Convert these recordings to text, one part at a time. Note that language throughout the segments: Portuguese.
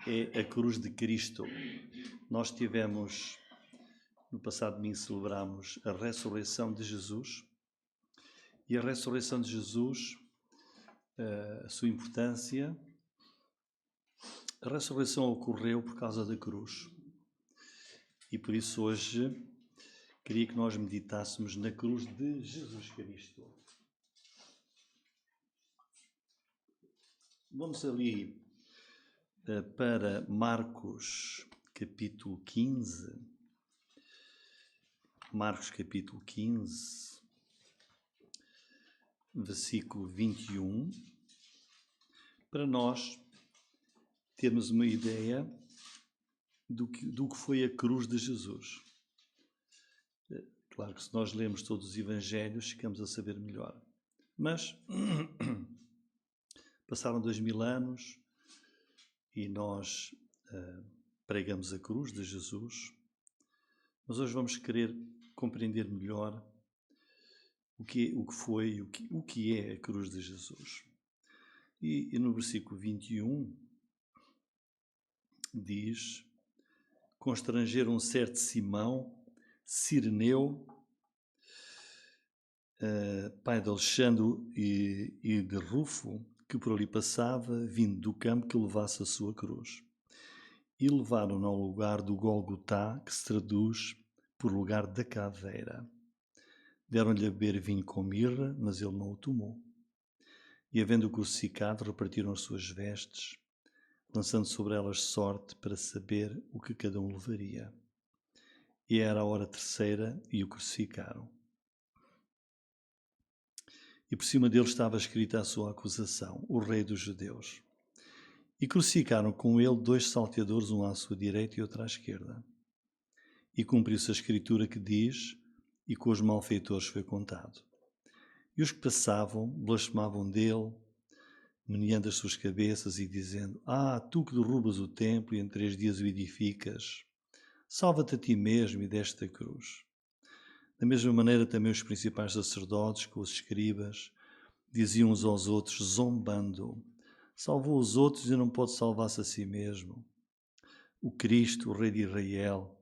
é a cruz de Cristo. Nós tivemos, no passado domingo, celebramos a ressurreição de Jesus. E a ressurreição de Jesus, a sua importância, a ressurreição ocorreu por causa da cruz. E por isso hoje queria que nós meditássemos na cruz de Jesus Cristo. Vamos ali para Marcos capítulo 15. Marcos capítulo 15, versículo 21, para nós termos uma ideia do que foi a cruz de Jesus. Claro que se nós lemos todos os evangelhos, ficamos a saber melhor. Mas passaram 2000 anos e nós pregamos a cruz de Jesus, mas hoje vamos querer compreender melhor o que foi, o que é a cruz de Jesus. E no versículo 21 diz: constrangeram um certo Simão, Cireneu, pai de Alexandre e de Rufo, que por ali passava, vindo do campo, que levasse a sua cruz. E levaram-no ao lugar do Gólgota, que se traduz por lugar da caveira. Deram-lhe a beber vinho com mirra, mas ele não o tomou. E, havendo-o crucificado, repartiram as suas vestes, lançando sobre elas sorte para saber o que cada um levaria. E era a hora terceira e o crucificaram. E por cima dele estava escrita a sua acusação: o Rei dos Judeus. E crucificaram com ele 2 salteadores, um à sua direita e outro à esquerda. E cumpriu-se a escritura que diz: e com os malfeitores foi contado. E os que passavam blasfemavam dele, meneando as suas cabeças e dizendo: tu que derrubas o templo e em 3 dias o edificas, salva-te a ti mesmo e desta cruz. Da mesma maneira também os principais sacerdotes, com os escribas, diziam uns aos outros, zombando: salvou os outros e não pode salvar-se a si mesmo. O Cristo, o Rei de Israel,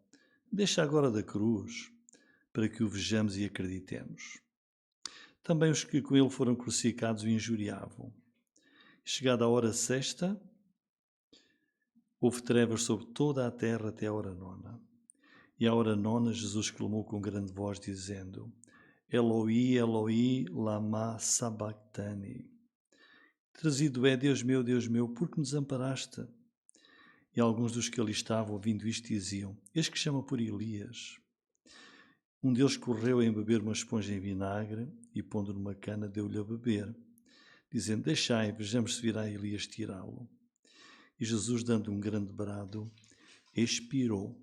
deixa agora da cruz, para que o vejamos e acreditemos. Também os que com ele foram crucificados o injuriavam. Chegada a hora sexta, houve trevas sobre toda a terra até a hora 9. E à hora 9 Jesus clamou com grande voz, dizendo: Eloi, Eloi, lama sabachthani. Trazido é: Deus meu, por que nos amparaste? E alguns dos que ali estavam, ouvindo isto, diziam: eis que chama por Elias. Um deles correu a embeber uma esponja em vinagre e, pondo numa cana, deu-lhe a beber, dizendo: deixai, vejamos se virá Elias tirá-lo. E Jesus, dando um grande brado, expirou.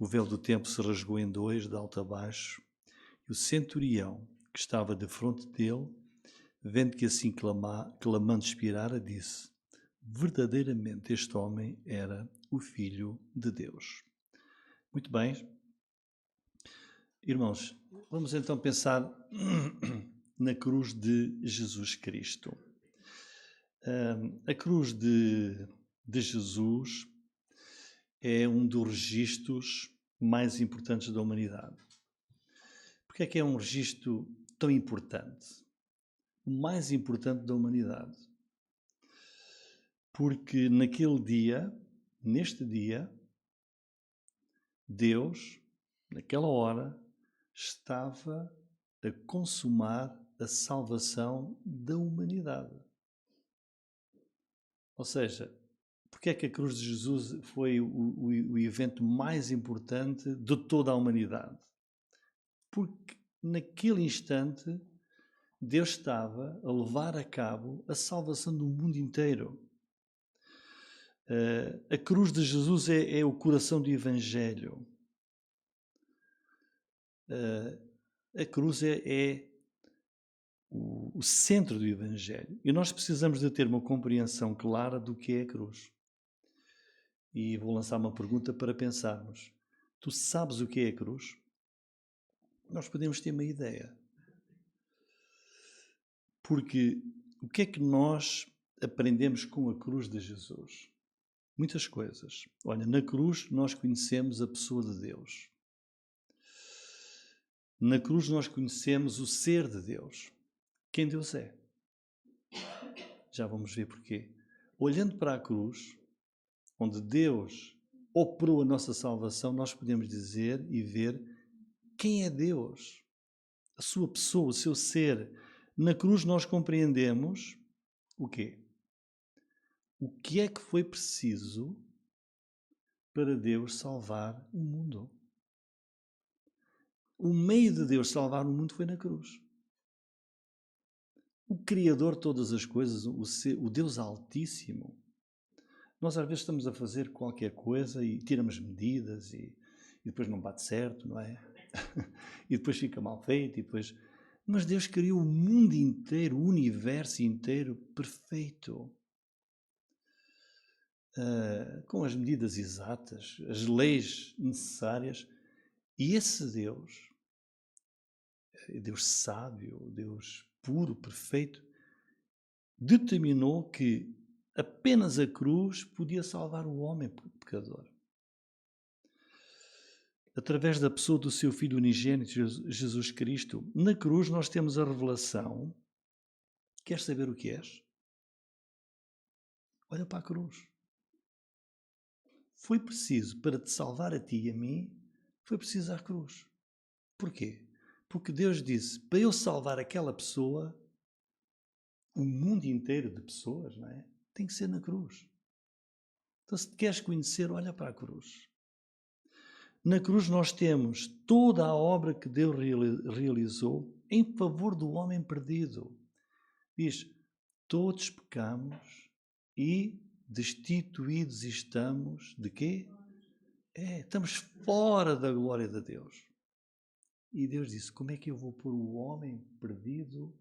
O véu do templo se rasgou em 2, de alto a baixo, e o centurião, que estava defronte dele, vendo que assim clamando expirara, disse: verdadeiramente este homem era o Filho de Deus. Muito bem. Irmãos, vamos então pensar na cruz de Jesus Cristo. A cruz de Jesus é um dos registros mais importantes da humanidade. Porque é que é um registro tão importante? O mais importante da humanidade. Porque naquele dia, neste dia, Deus, naquela hora, estava a consumar a salvação da humanidade. Ou seja, porque é que a cruz de Jesus foi o evento mais importante de toda a humanidade? Porque naquele instante Deus estava a levar a cabo a salvação do mundo inteiro. A cruz de Jesus é o coração do Evangelho. A cruz é o centro do Evangelho. E nós precisamos de ter uma compreensão clara do que é a cruz. E vou lançar uma pergunta para pensarmos. Tu sabes o que é a cruz? Nós podemos ter uma ideia. Porque o que é que nós aprendemos com a cruz de Jesus? Muitas coisas. Olha, na cruz nós conhecemos a pessoa de Deus. Na cruz nós conhecemos o ser de Deus. Quem Deus é. Já vamos ver porquê. Olhando para a cruz, onde Deus operou a nossa salvação, nós podemos dizer e ver quem é Deus. A sua pessoa, o seu ser. Na cruz nós compreendemos o quê? O que é que foi preciso para Deus salvar o mundo? O meio de Deus salvar o mundo foi na cruz. O Criador de todas as coisas, o Deus Altíssimo. Nós às vezes estamos a fazer qualquer coisa e tiramos medidas e depois não bate certo, não é? E depois fica mal feito. Mas Deus criou o mundo inteiro, o universo inteiro perfeito. Com as medidas exatas, as leis necessárias. E esse Deus, Deus sábio, Deus puro, perfeito, determinou que apenas a cruz podia salvar o homem pecador. Através da pessoa do seu Filho unigênito, Jesus Cristo, na cruz nós temos a revelação. Queres saber o que és? Olha para a cruz. Foi preciso, para te salvar a ti e a mim, foi preciso a cruz. Porquê? Porque Deus disse, para eu salvar aquela pessoa, o mundo inteiro de pessoas, não é? Tem que ser na cruz. Então, se te queres conhecer, olha para a cruz. Na cruz nós temos toda a obra que Deus realizou em favor do homem perdido. Diz, todos pecamos e destituídos estamos de quê? Estamos fora da glória de Deus. E Deus disse, como é que eu vou pôr o homem perdido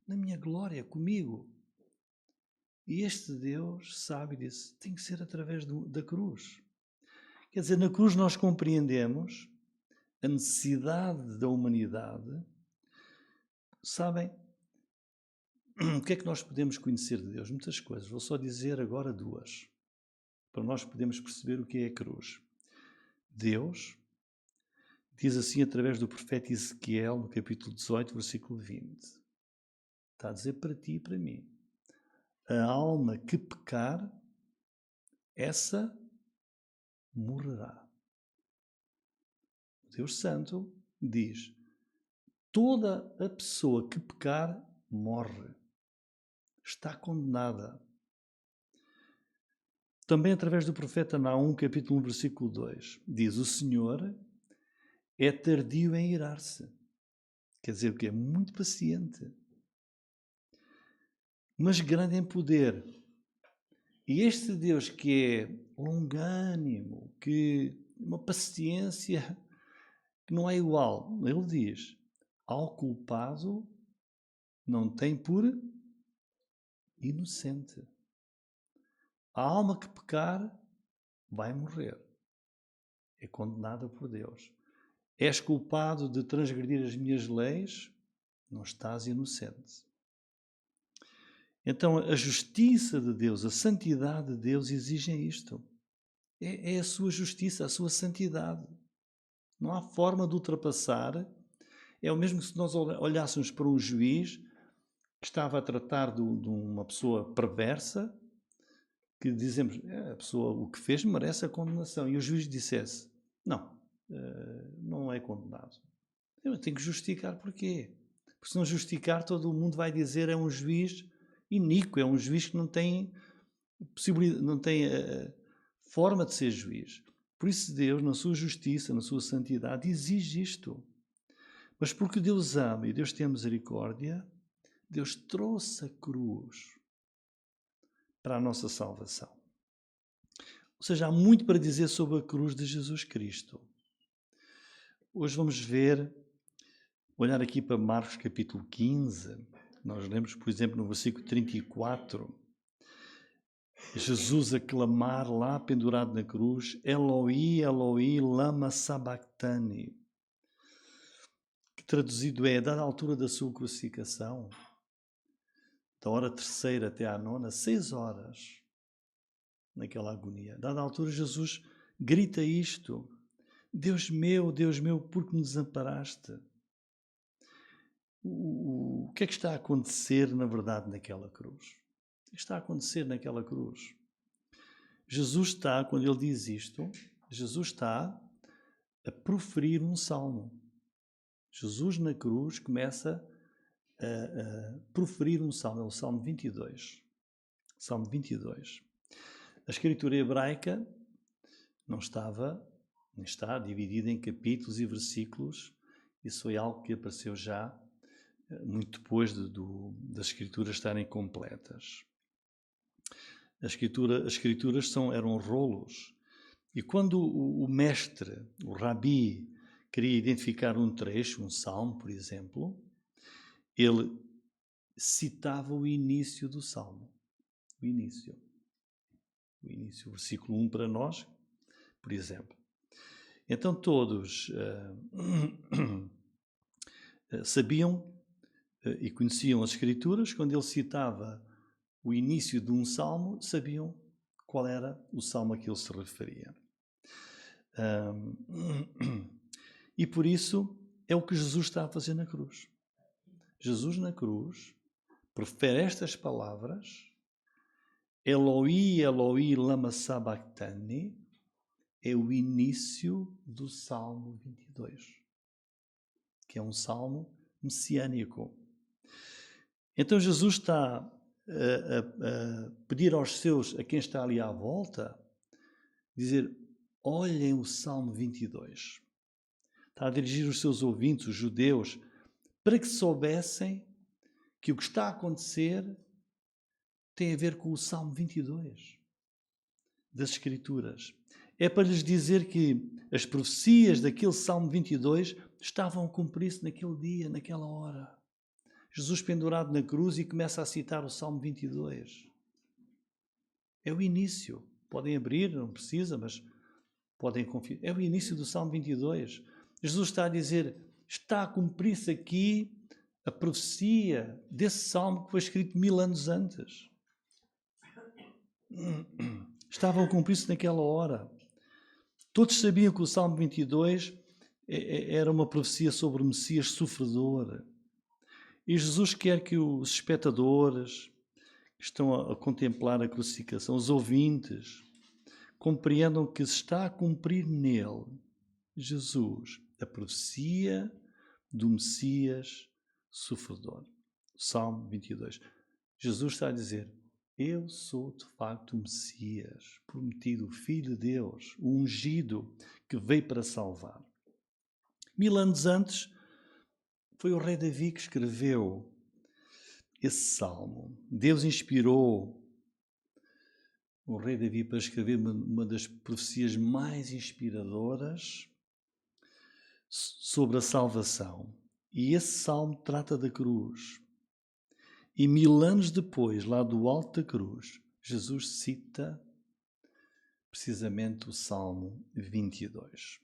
na minha glória, comigo? E este Deus sabe disso, tem que ser através da cruz. Quer dizer, na cruz nós compreendemos a necessidade da humanidade. Sabem, o que é que nós podemos conhecer de Deus? Muitas coisas. Vou só dizer agora duas, para nós podermos perceber o que é a cruz. Deus diz assim através do profeta Ezequiel, no capítulo 18, versículo 20. Está a dizer para ti e para mim. A alma que pecar, essa morrerá. Deus Santo diz, toda a pessoa que pecar, morre. Está condenada. Também através do profeta Naum, capítulo 1, versículo 2, diz, o Senhor é tardio em irar-se. Quer dizer o quê? Muito paciente. Mas grande em poder. E este Deus que é longânimo, que uma paciência que não é igual, ele diz, ao culpado não tem por inocente. A alma que pecar vai morrer. É condenada por Deus. És culpado de transgredir as minhas leis, não estás inocente. Então a justiça de Deus, a santidade de Deus exigem isto. É a sua justiça, a sua santidade. Não há forma de ultrapassar. É o mesmo que se nós olhássemos para um juiz que estava a tratar de uma pessoa perversa, que dizemos, a pessoa o que fez merece a condenação. E o juiz dissesse, não, não é condenado. Eu tenho que justificar porquê. Porque se não justificar, todo o mundo vai dizer é um juiz iníquo, é um juiz que não tem possibilidade, não tem forma de ser juiz. Por isso Deus, na sua justiça, na sua santidade, exige isto. Mas porque Deus ama e Deus tem misericórdia, Deus trouxe a cruz para a nossa salvação. Ou seja, há muito para dizer sobre a cruz de Jesus Cristo. Hoje vamos olhar aqui para Marcos capítulo 15. Nós lemos, por exemplo, no versículo 34, Jesus a clamar lá pendurado na cruz, Eloi, Eloi, lama sabachthani, que traduzido é, dada a altura da sua crucificação, da hora terceira até à nona, 6 horas, naquela agonia. Dada altura, Jesus grita isto: Deus meu, por que me desamparaste? O que é que está a acontecer, na verdade, naquela cruz? O que está a acontecer naquela cruz? Jesus está, quando ele diz isto, Jesus está a proferir um salmo. Jesus na cruz começa a proferir um salmo, é o Salmo 22. Salmo 22. A escritura hebraica não estava, nem está dividida em capítulos e versículos. Isso foi algo que apareceu já muito depois das escrituras estarem completas. As escrituras eram rolos. E quando o mestre, o rabi, queria identificar um trecho, um salmo, por exemplo, ele citava o início do salmo. O início, o versículo 1 para nós, por exemplo. Então todos sabiam e conheciam as escrituras. Quando ele citava o início de um salmo, sabiam qual era o salmo a que ele se referia. E por isso é o que Jesus está a fazer na cruz. Jesus na cruz profere estas palavras: Eloi, Eloi, lama sabachthani. É o início do Salmo 22, que é um salmo messiânico. Então Jesus está a pedir aos seus, a quem está ali à volta, dizer: olhem o Salmo 22. Está a dirigir os seus ouvintes, os judeus, para que soubessem que o que está a acontecer tem a ver com o Salmo 22 das Escrituras. É para lhes dizer que as profecias daquele Salmo 22 estavam a cumprir-se naquele dia, naquela hora. Jesus pendurado na cruz e começa a citar o Salmo 22. É o início. Podem abrir, não precisa, mas podem confiar. É o início do Salmo 22. Jesus está a dizer: está a cumprir-se aqui a profecia desse salmo que foi escrito 1000 anos antes. Estavam a cumprir-se naquela hora. Todos sabiam que o Salmo 22 era uma profecia sobre o Messias sofredor. E Jesus quer que os espectadores que estão a contemplar a crucificação, os ouvintes, compreendam que se está a cumprir nele, Jesus, a profecia do Messias sofredor. Salmo 22. Jesus está a dizer: eu sou de facto o Messias prometido, o Filho de Deus, o ungido que veio para salvar. 1000 anos antes, foi o rei Davi que escreveu esse salmo. Deus inspirou o rei Davi para escrever uma das profecias mais inspiradoras sobre a salvação. E esse salmo trata da cruz. E 1000 anos depois, lá do alto da cruz, Jesus cita precisamente o Salmo 22.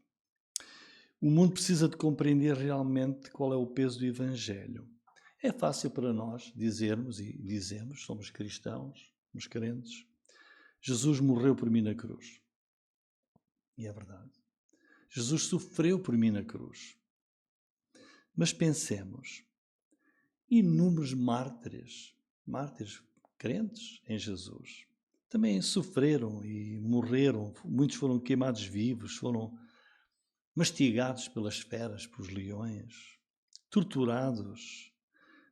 O mundo precisa de compreender realmente qual é o peso do Evangelho. É fácil para nós dizermos, e dizemos, somos cristãos, somos crentes, Jesus morreu por mim na cruz. E é verdade. Jesus sofreu por mim na cruz. Mas pensemos, inúmeros mártires crentes em Jesus, também sofreram e morreram. Muitos foram queimados vivos, foram mastigados pelas feras, pelos leões, torturados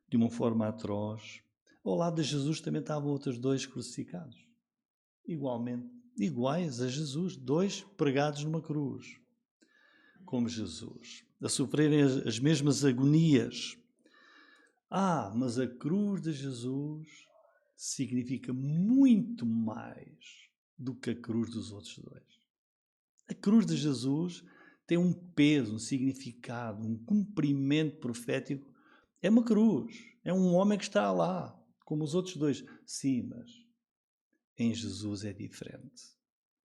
de uma forma atroz. Ao lado de Jesus também estavam outros 2 crucificados, iguais a Jesus, 2 pregados numa cruz, como Jesus, a sofrerem as mesmas agonias. Mas a cruz de Jesus significa muito mais do que a cruz dos outros 2. A cruz de Jesus tem um peso, um significado, um cumprimento profético. É uma cruz, é um homem que está lá, como os outros 2. Sim, mas em Jesus é diferente.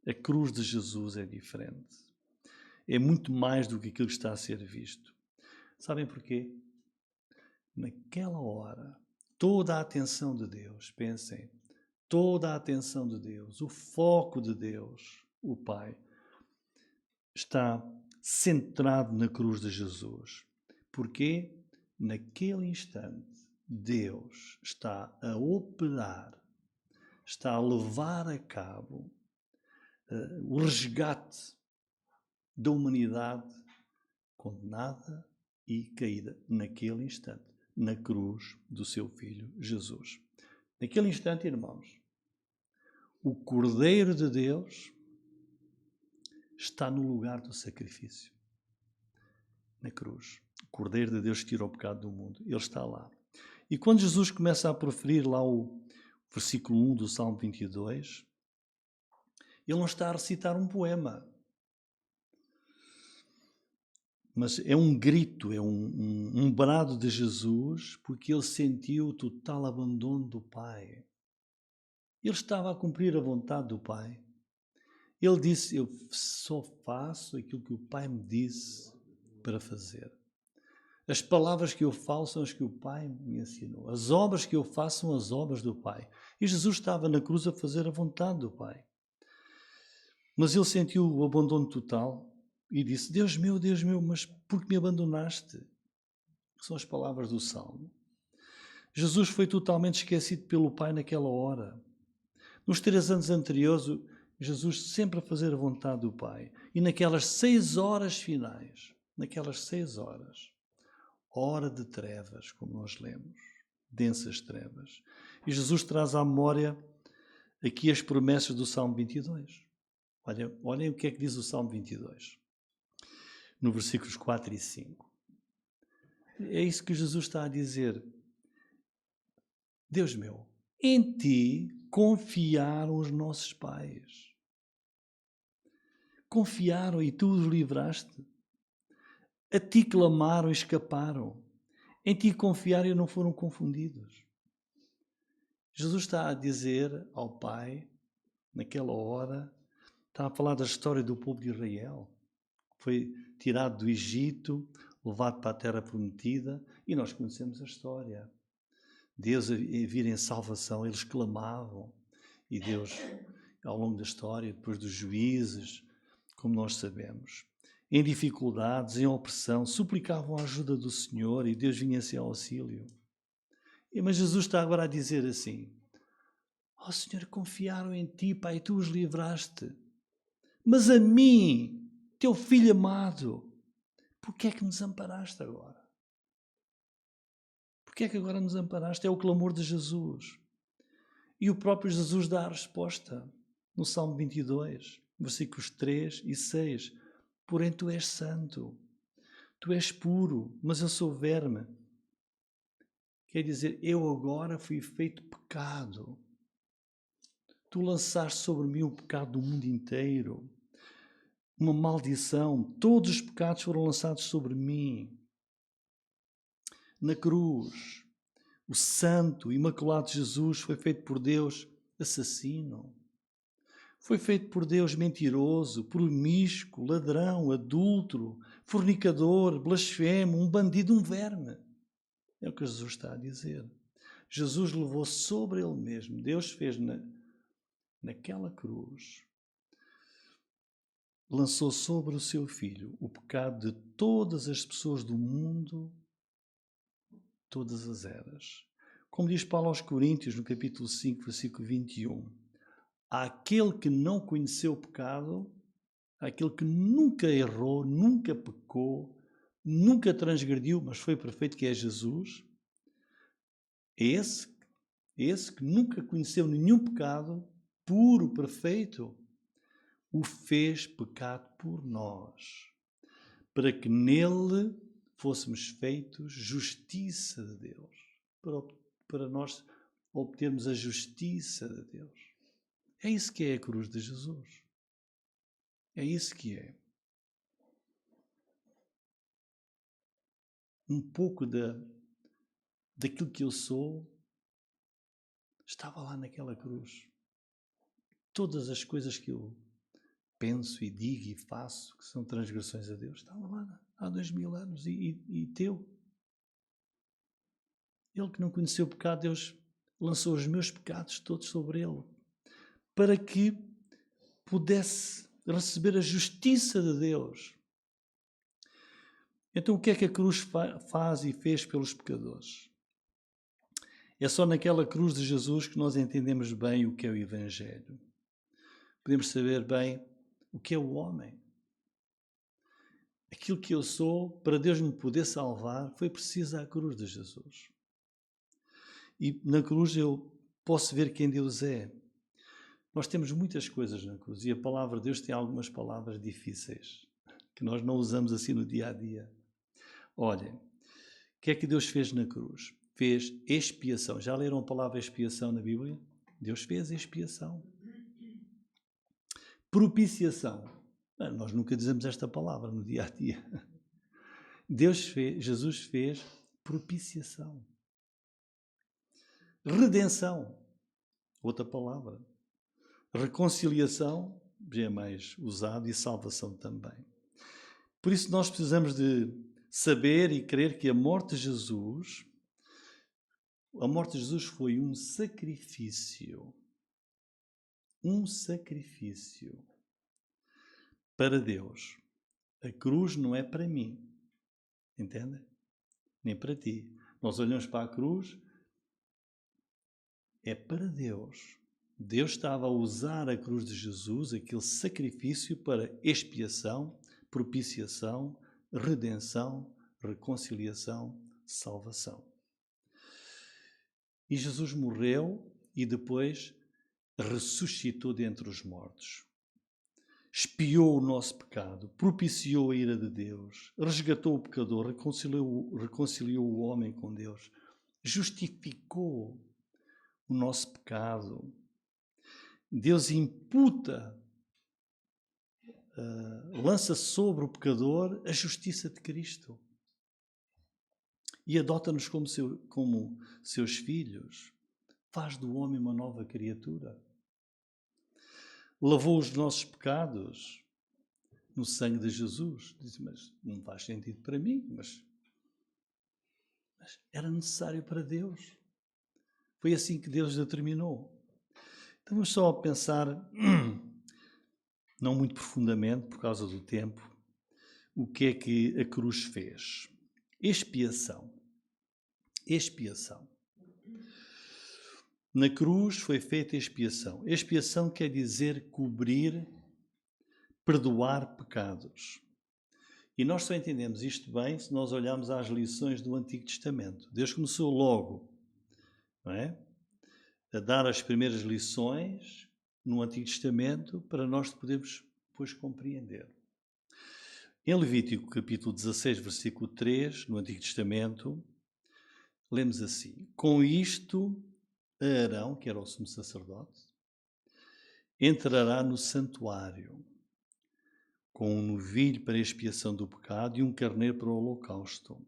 A cruz de Jesus é diferente. É muito mais do que aquilo que está a ser visto. Sabem porquê? Naquela hora, toda a atenção de Deus, pensem, Toda a atenção de Deus, o foco de Deus, o Pai, está centrado na cruz de Jesus. Porque naquele instante Deus está a operar, está a levar a cabo o resgate da humanidade condenada e caída naquele instante, na cruz do seu Filho Jesus. Naquele instante, irmãos, o Cordeiro de Deus está no lugar do sacrifício, na cruz. O Cordeiro de Deus tira o pecado do mundo, ele está lá. E quando Jesus começa a proferir lá o versículo 1 do Salmo 22, ele não está a recitar um poema, mas é um grito, é um brado de Jesus, porque ele sentiu o total abandono do Pai. Ele estava a cumprir a vontade do Pai. Ele disse, eu só faço aquilo que o Pai me disse para fazer. As palavras que eu falo são as que o Pai me ensinou. As obras que eu faço são as obras do Pai. E Jesus estava na cruz a fazer a vontade do Pai. Mas ele sentiu o abandono total e disse, Deus meu, mas por que me abandonaste? São as palavras do Salmo. Jesus foi totalmente esquecido pelo Pai naquela hora. Nos 3 anos anteriores, Jesus sempre a fazer a vontade do Pai. E naquelas 6 horas finais, naquelas 6 horas, hora de trevas, como nós lemos, densas trevas. E Jesus traz à memória aqui as promessas do Salmo 22. Olhem o que é que diz o Salmo 22, no versículos 4 e 5. É isso que Jesus está a dizer. Deus meu, em ti confiaram os nossos pais. Confiaram e tu os livraste. A ti clamaram e escaparam. Em ti confiaram e não foram confundidos. Jesus está a dizer ao Pai, naquela hora, está a falar da história do povo de Israel. Foi tirado do Egito, levado para a terra prometida, e nós conhecemos a história. Deus a vir em salvação, eles clamavam, e Deus, ao longo da história, depois dos juízes, como nós sabemos, em dificuldades, em opressão, suplicavam a ajuda do Senhor e Deus vinha em seu auxílio. Mas Jesus está agora a dizer assim, ó Senhor, confiaram em ti, Pai, tu os livraste. Mas a mim, teu filho amado, por que é que me desamparaste agora? Por que é que agora me desamparaste? É o clamor de Jesus. E o próprio Jesus dá a resposta no Salmo 22, versículos 3 e 6. Porém, tu és santo, tu és puro, mas eu sou verme. Quer dizer, eu agora fui feito pecado. Tu lançaste sobre mim o pecado do mundo inteiro. Uma maldição. Todos os pecados foram lançados sobre mim. Na cruz, o santo, imaculado Jesus foi feito por Deus assassino. Foi feito por Deus mentiroso, promíscuo, ladrão, adúltero, fornicador, blasfemo, um bandido, um verme. É o que Jesus está a dizer. Jesus levou sobre ele mesmo. Deus fez naquela cruz. Lançou sobre o seu Filho o pecado de todas as pessoas do mundo, todas as eras. Como diz Paulo aos Coríntios, no capítulo 5, versículo 21. Àquele que não conheceu o pecado, àquele que nunca errou, nunca pecou, nunca transgrediu, mas foi perfeito, que é Jesus, esse que nunca conheceu nenhum pecado, puro, perfeito, o fez pecado por nós, para que nele fôssemos feitos justiça de Deus, para nós obtermos a justiça de Deus. É isso que é a cruz de Jesus. É isso que é. Um pouco daquilo que eu sou estava lá naquela cruz. Todas as coisas que eu penso e digo e faço, que são transgressões a Deus, estavam lá há 2000 anos e teu. Ele que não conheceu o pecado, Deus lançou os meus pecados todos sobre ele, para que pudesse receber a justiça de Deus. Então o que é que a cruz faz e fez pelos pecadores? É só naquela cruz de Jesus que nós entendemos bem o que é o Evangelho. Podemos saber bem o que é o homem. Aquilo que eu sou, para Deus me poder salvar, foi preciso à cruz de Jesus. E na cruz eu posso ver quem Deus é. Nós temos muitas coisas na cruz e a palavra de Deus tem algumas palavras difíceis que nós não usamos assim no dia a dia. Olhem, o que é que Deus fez na cruz? Fez expiação. Já leram a palavra expiação na Bíblia? Deus fez expiação. Propiciação. Nós nunca dizemos esta palavra no dia a dia. Jesus fez propiciação. Redenção. Outra palavra. Reconciliação, já é mais usado, e salvação também. Por isso nós precisamos de saber e crer que a morte de Jesus foi um sacrifício. Um sacrifício para Deus. A cruz não é para mim. Entende? Nem para ti. Nós olhamos para a cruz, é para Deus. Deus estava a usar a cruz de Jesus, aquele sacrifício, para expiação, propiciação, redenção, reconciliação, salvação. E Jesus morreu e depois ressuscitou dentre os mortos. Expiou o nosso pecado, propiciou a ira de Deus, resgatou o pecador, reconciliou o homem com Deus, justificou o nosso pecado. Deus imputa, lança sobre o pecador a justiça de Cristo e adota-nos como seus filhos, faz do homem uma nova criatura. Lavou os nossos pecados no sangue de Jesus. Diz, mas não faz sentido para mim, mas era necessário para Deus. Foi assim que Deus determinou. Então vamos só pensar, não muito profundamente, por causa do tempo, o que é que a cruz fez. Expiação. Expiação. Na cruz foi feita expiação. Expiação quer dizer cobrir, perdoar pecados. E nós só entendemos isto bem se nós olharmos às lições do Antigo Testamento. Deus começou logo, não é? A dar as primeiras lições no Antigo Testamento para nós podermos depois compreender. Em Levítico capítulo 16, versículo 3, no Antigo Testamento, lemos assim: com isto Arão, que era o sumo sacerdote, entrará no santuário com um novilho para expiação do pecado e um carneiro para o holocausto.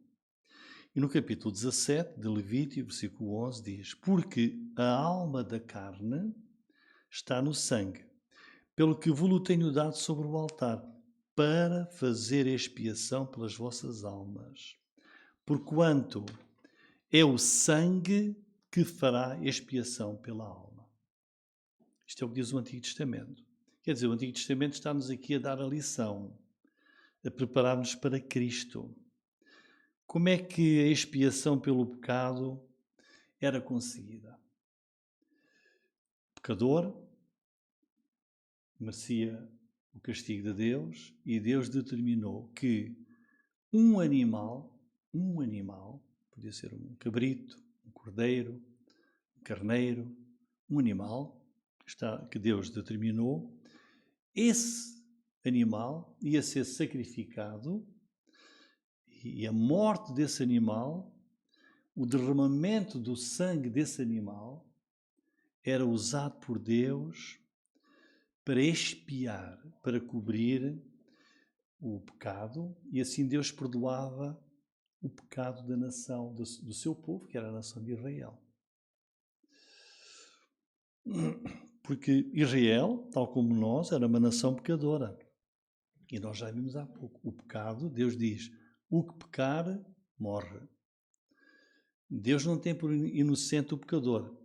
E no capítulo 17 de Levítico, versículo 11, diz: porque a alma da carne está no sangue, pelo que vos-lo tenho dado sobre o altar, para fazer expiação pelas vossas almas. Porquanto é o sangue que fará expiação pela alma. Isto é o que diz o Antigo Testamento. Quer dizer, o Antigo Testamento está-nos aqui a dar a lição, a preparar-nos para Cristo. Como é que a expiação pelo pecado era conseguida? O pecador merecia o castigo de Deus e Deus determinou que um animal, podia ser um cabrito, um cordeiro, um carneiro, um animal que Deus determinou, esse animal ia ser sacrificado e a morte desse animal, o derramamento do sangue desse animal, era usado por Deus para expiar, para cobrir o pecado, e assim Deus perdoava o pecado da nação, do seu povo, que era a nação de Israel. Porque Israel, tal como nós, era uma nação pecadora. E nós já vimos há pouco. O pecado, Deus diz, o que pecar, morre. Deus não tem por inocente o pecador.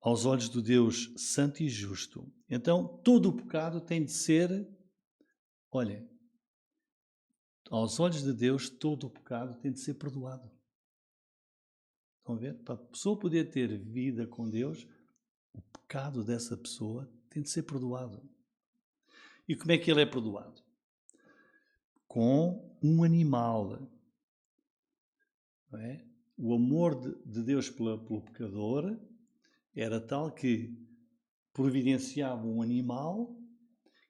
aos olhos do Deus santo e justo. Então, todo o pecado tem de ser, olha, aos olhos de Deus, todo o pecado tem de ser perdoado. Estão a ver? Para a pessoa poder ter vida com Deus, o pecado dessa pessoa tem de ser perdoado. E como é que ele é perdoado? Com um animal. Não é? O amor de Deus pelo pecador era tal que providenciava um animal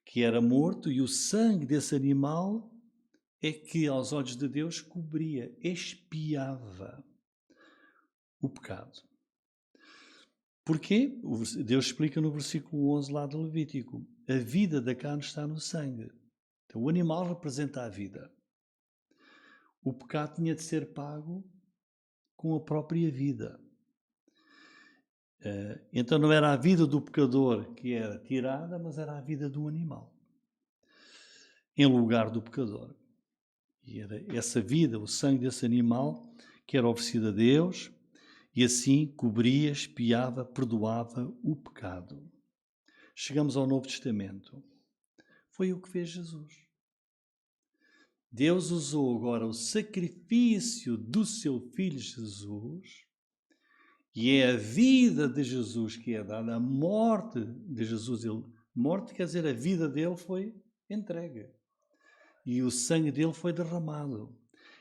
que era morto, e o sangue desse animal é que, aos olhos de Deus, cobria, expiava o pecado. Porquê? Deus explica no versículo 11 lá do Levítico. A vida da carne está no sangue. Então, o animal representa a vida. O pecado tinha de ser pago com a própria vida. Então não era a vida do pecador que era tirada, mas era a vida do animal, em lugar do pecador. E era essa vida, o sangue desse animal, que era oferecido a Deus, e assim cobria, expiava, perdoava o pecado. Chegamos ao Novo Testamento. Foi o que fez Jesus. Deus usou agora o sacrifício do seu Filho Jesus, e é a vida de Jesus que é dada, a morte de Jesus. Morte quer dizer a vida dele foi entregue. E o sangue dele foi derramado.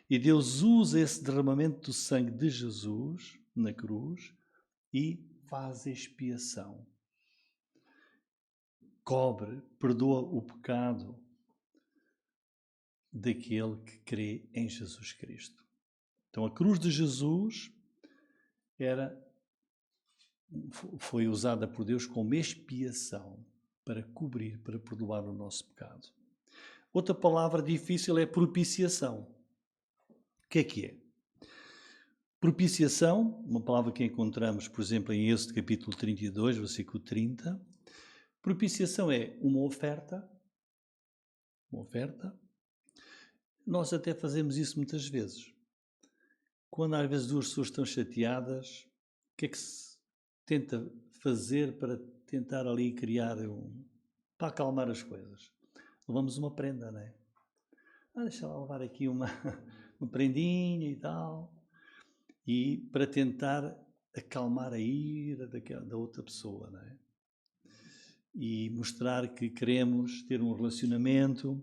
E Deus usa esse derramamento do sangue de Jesus na cruz e faz expiação. Cobre, perdoa o pecado daquele que crê em Jesus Cristo. Então a cruz de Jesus foi usada por Deus como expiação para cobrir, para perdoar o nosso pecado. Outra palavra difícil é propiciação. O que é? Propiciação, uma palavra que encontramos, por exemplo, em Êxodo capítulo 32, versículo 30. Propiciação é uma oferta. Uma oferta. Nós até fazemos isso muitas vezes. Quando às vezes duas pessoas estão chateadas, o que é que se tenta fazer para tentar ali criar para acalmar as coisas? Levamos uma prenda, não é? Deixa lá levar aqui uma prendinha e tal, e para tentar acalmar a ira da outra pessoa, não é? E mostrar que queremos ter um relacionamento.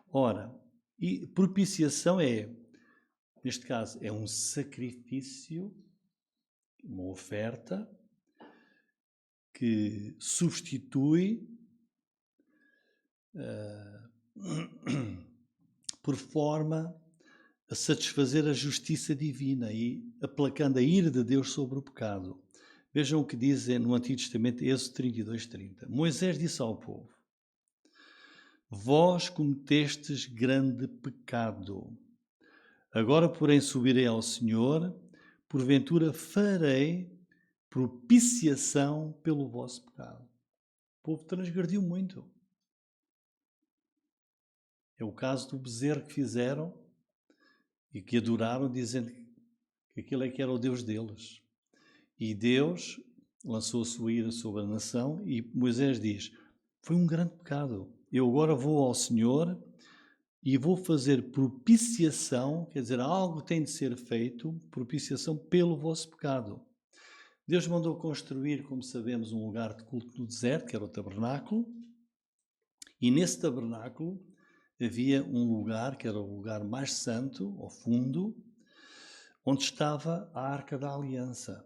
Ora, e propiciação neste caso, é um sacrifício, uma oferta que substitui por forma a satisfazer a justiça divina e aplacando a ira de Deus sobre o pecado. Vejam o que diz no Antigo Testamento, Êxodo 32:30. Moisés disse ao povo: vós cometestes grande pecado. Agora, porém, subirei ao Senhor, porventura farei propiciação pelo vosso pecado. O povo transgrediu muito. É o caso do bezerro que fizeram e que adoraram, dizendo que aquele é que era o Deus deles. E Deus lançou a sua ira sobre a nação, e Moisés diz: foi um grande pecado. Eu agora vou ao Senhor e vou fazer propiciação, quer dizer, algo tem de ser feito, propiciação pelo vosso pecado. Deus mandou construir, como sabemos, um lugar de culto no deserto, que era o tabernáculo, e nesse tabernáculo havia um lugar, que era o lugar mais santo, ao fundo, onde estava a Arca da Aliança.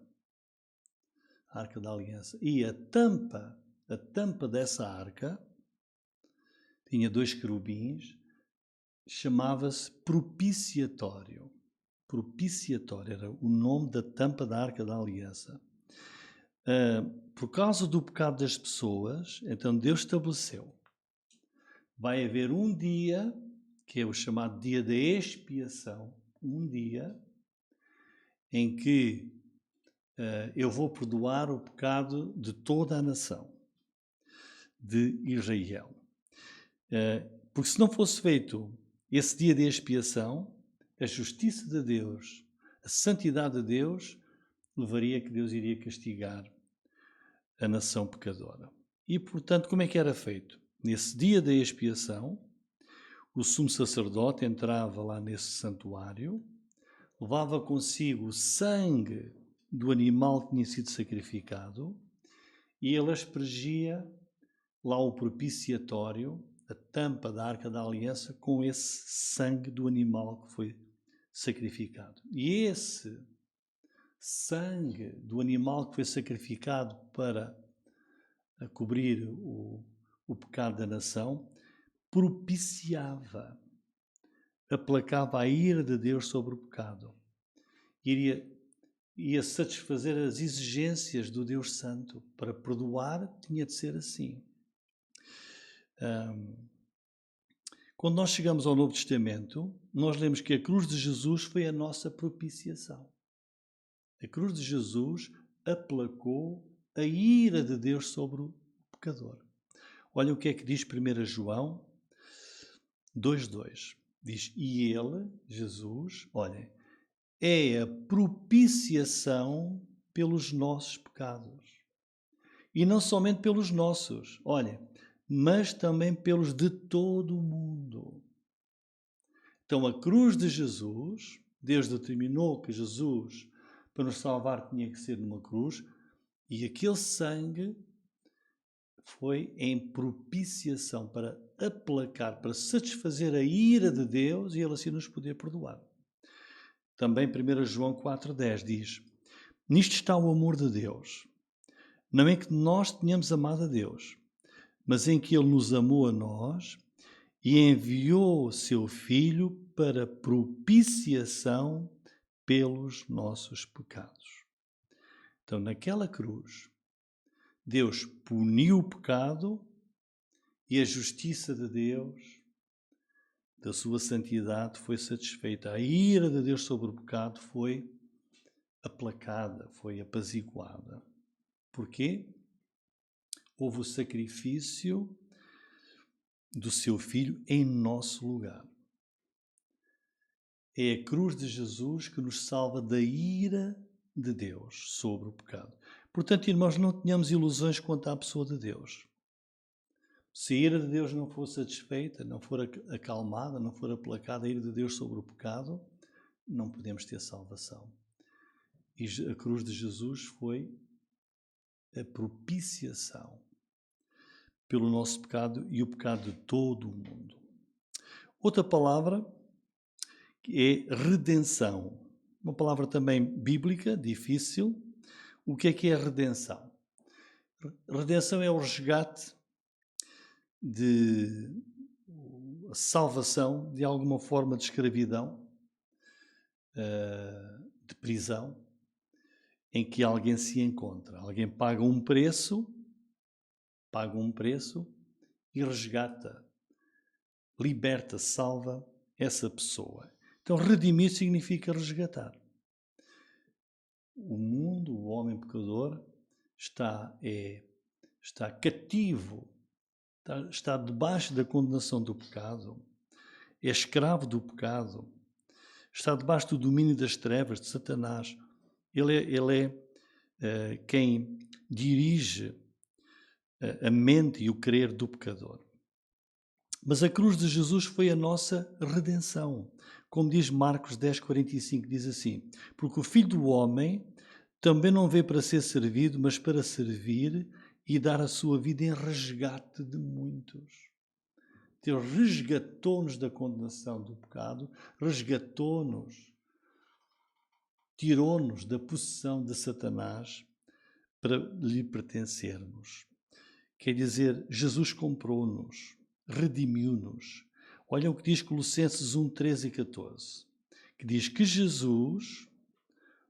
A Arca da Aliança. E a tampa dessa arca tinha 2 querubins, chamava-se propiciatório. Propiciatório era o nome da tampa da Arca da Aliança. Por causa do pecado das pessoas, então Deus estabeleceu: vai haver um dia, que é o chamado dia da expiação, um dia em que eu vou perdoar o pecado de toda a nação de Israel. Porque se não fosse feito esse dia de expiação, a justiça de Deus, a santidade de Deus, levaria que Deus iria castigar a nação pecadora. E, portanto, como é que era feito? Nesse dia da expiação, o sumo sacerdote entrava lá nesse santuário, levava consigo o sangue do animal que tinha sido sacrificado e ele aspergia lá o propiciatório, a tampa da Arca da Aliança, com esse sangue do animal que foi sacrificado. E esse sangue do animal que foi sacrificado para cobrir o pecado da nação, propiciava, aplacava a ira de Deus sobre o pecado. Ia satisfazer as exigências do Deus Santo. Para perdoar, tinha de ser assim. Quando nós chegamos ao Novo Testamento, nós lemos que a cruz de Jesus foi a nossa propiciação. A cruz de Jesus aplacou a ira de Deus sobre o pecador. Olha o que é que diz 1 João 2,2. Diz, e ele, Jesus, olhem, é a propiciação pelos nossos pecados. E não somente pelos nossos, olhem, mas também pelos de todo o mundo. Então a cruz de Jesus, Deus determinou que Jesus, para nos salvar, tinha que ser numa cruz, e aquele sangue foi em propiciação para aplacar, para satisfazer a ira de Deus e ele assim nos poder perdoar. Também 1 João 4,10 diz, nisto está o amor de Deus, não é que nós tenhamos amado a Deus, mas em que Ele nos amou a nós e enviou o seu Filho para propiciação pelos nossos pecados. Então, naquela cruz, Deus puniu o pecado e a justiça de Deus, da sua santidade, foi satisfeita. A ira de Deus sobre o pecado foi aplacada, foi apaziguada. Porquê? Houve o sacrifício do seu Filho em nosso lugar. É a cruz de Jesus que nos salva da ira de Deus sobre o pecado. Portanto, irmãos, não tenhamos ilusões quanto à pessoa de Deus. Se a ira de Deus não for satisfeita, não for acalmada, não for aplacada a ira de Deus sobre o pecado, não podemos ter salvação. E a cruz de Jesus foi a propiciação pelo nosso pecado e o pecado de todo o mundo. Outra palavra é redenção. Uma palavra também bíblica, difícil. O que é a redenção? Redenção é o resgate de a salvação de alguma forma de escravidão, de prisão, em que alguém se encontra. Alguém paga um preço e resgata, liberta, salva essa pessoa. Então, redimir significa resgatar. O mundo, o homem pecador, está cativo, está debaixo da condenação do pecado, é escravo do pecado, está debaixo do domínio das trevas, de Satanás. Ele é quem dirige a mente e o querer do pecador. Mas a cruz de Jesus foi a nossa redenção. Como diz Marcos 10,45, diz assim, porque o Filho do Homem também não veio para ser servido, mas para servir e dar a sua vida em resgate de muitos. Deus resgatou-nos da condenação do pecado, resgatou-nos, tirou-nos da possessão de Satanás para lhe pertencermos. Quer dizer, Jesus comprou-nos, redimiu-nos. Olha o que diz Colossenses 1, 13 e 14, que diz que Jesus,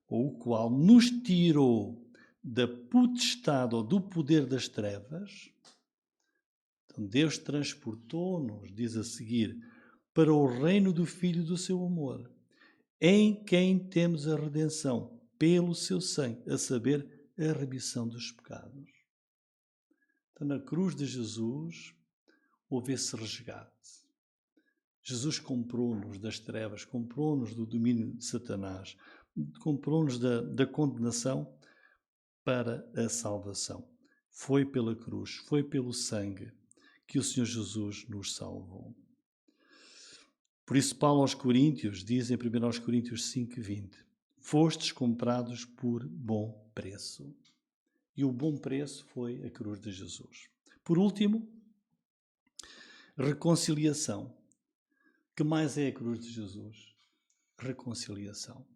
ou o qual nos tirou da potestade ou do poder das trevas, então Deus transportou-nos, diz a seguir, para o reino do Filho do seu amor, em quem temos a redenção, pelo seu sangue, a saber, a remissão dos pecados. Então, na cruz de Jesus, houve esse resgate. Jesus comprou-nos das trevas, comprou-nos do domínio de Satanás, comprou-nos da condenação para a salvação. Foi pela cruz, foi pelo sangue que o Senhor Jesus nos salvou. Por isso Paulo aos Coríntios diz em 1 Coríntios 5:20: fostes comprados por bom preço. E o bom preço foi a cruz de Jesus. Por último, reconciliação. Que mais é a cruz de Jesus? Reconciliação.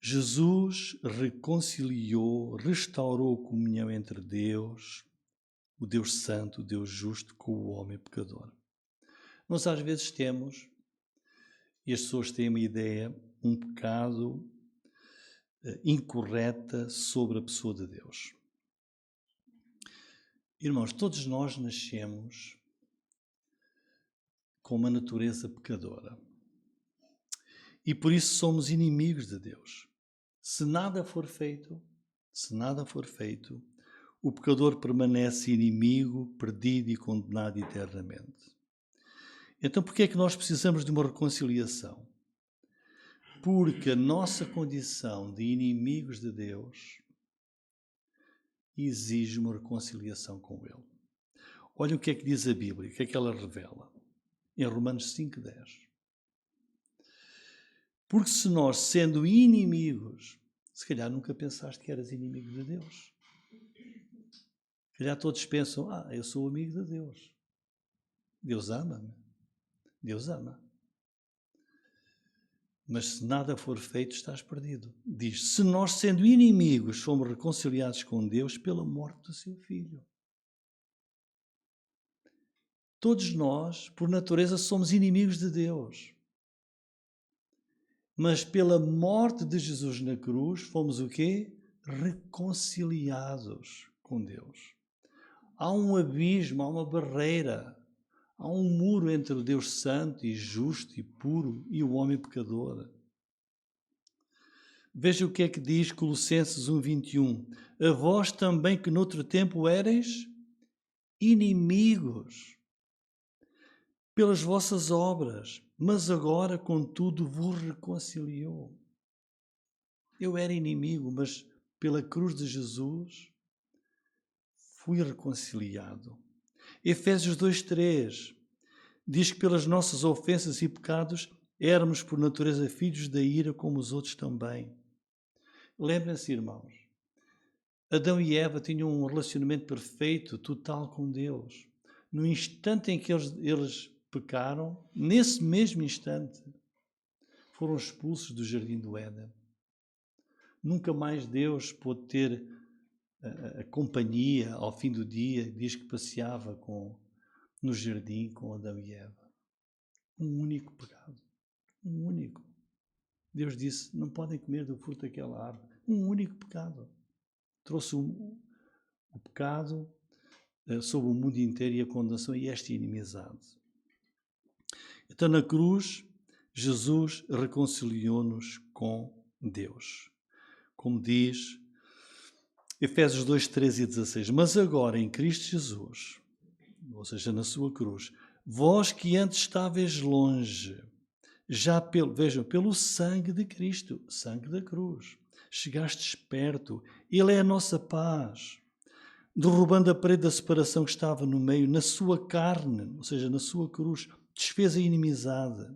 Jesus reconciliou, restaurou a comunhão entre Deus, o Deus Santo, o Deus Justo, com o homem pecador. Nós às vezes temos, e as pessoas têm uma ideia um bocado incorreta sobre a pessoa de Deus. Irmãos, todos nós nascemos com uma natureza pecadora. E por isso somos inimigos de Deus. Se nada for feito, o pecador permanece inimigo, perdido e condenado eternamente. Então, por que é que nós precisamos de uma reconciliação? Porque a nossa condição de inimigos de Deus exige uma reconciliação com Ele. Olha o que é que diz a Bíblia, o que é que ela revela. Em Romanos 5:10. Porque se nós, sendo inimigos, se calhar nunca pensaste que eras inimigo de Deus. Se calhar todos pensam, eu sou amigo de Deus. Deus ama-me. Deus ama. Mas se nada for feito, estás perdido. Diz, se nós, sendo inimigos, somos reconciliados com Deus pela morte do seu Filho. Todos nós, por natureza, somos inimigos de Deus. Mas pela morte de Jesus na cruz, fomos o quê? Reconciliados com Deus. Há um abismo, há uma barreira, há um muro entre o Deus santo e justo e puro e o homem pecador. Veja o que é que diz Colossenses 1:21. A vós também que noutro tempo éreis inimigos pelas vossas obras, mas agora, contudo, vos reconciliou. Eu era inimigo, mas pela cruz de Jesus fui reconciliado. Efésios 2:3 diz que pelas nossas ofensas e pecados éramos por natureza filhos da ira como os outros também. Lembrem-se, irmãos, Adão e Eva tinham um relacionamento perfeito, total com Deus. No instante em que eles pecaram, nesse mesmo instante, foram expulsos do jardim do Éden. Nunca mais Deus pôde ter a companhia ao fim do dia, diz que passeava no jardim com Adão e Eva. Um único pecado. Um único. Deus disse, não podem comer do fruto daquela árvore. Um único pecado. Trouxe o pecado sobre o mundo inteiro e a condenação e esta inimizade. Então, na cruz, Jesus reconciliou-nos com Deus. Como diz Efésios 2:13-16. Mas agora, em Cristo Jesus, ou seja, na sua cruz, vós que antes estáveis longe, já pelo sangue de Cristo, sangue da cruz, chegastes perto, Ele é a nossa paz, derrubando a parede da separação que estava no meio, na sua carne, ou seja, na sua cruz, desfez a inimizade,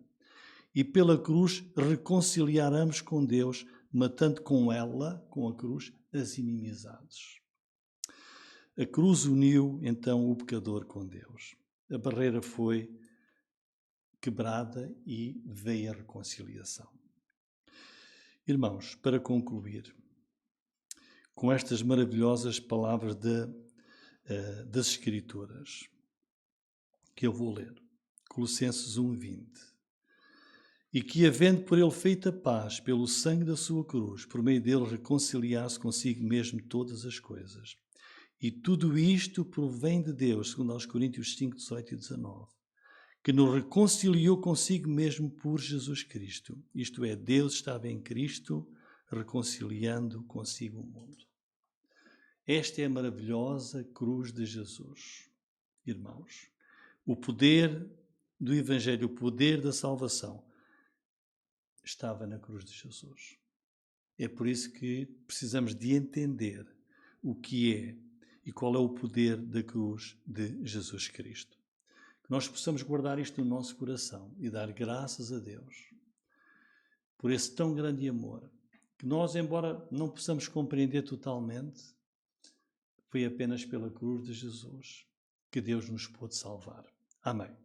e pela cruz reconciliáramos com Deus, matando com ela, com a cruz, as inimizades. A cruz uniu, então, o pecador com Deus. A barreira foi quebrada e veio a reconciliação. Irmãos, para concluir, com estas maravilhosas palavras das Escrituras, que eu vou ler, Colossenses 1:20. E que, havendo por ele feito a paz pelo sangue da sua cruz, por meio dele reconciliasse consigo mesmo todas as coisas. E tudo isto provém de Deus, segundo aos Coríntios 5:18 e 19, que nos reconciliou consigo mesmo por Jesus Cristo. Isto é, Deus estava em Cristo, reconciliando consigo o mundo. Esta é a maravilhosa cruz de Jesus, irmãos. O poder do Evangelho, o poder da salvação, estava na cruz de Jesus. É por isso que precisamos de entender o que é e qual é o poder da cruz de Jesus Cristo. Que nós possamos guardar isto no nosso coração e dar graças a Deus por esse tão grande amor, que nós, embora não possamos compreender totalmente, foi apenas pela cruz de Jesus que Deus nos pôde salvar. Amém.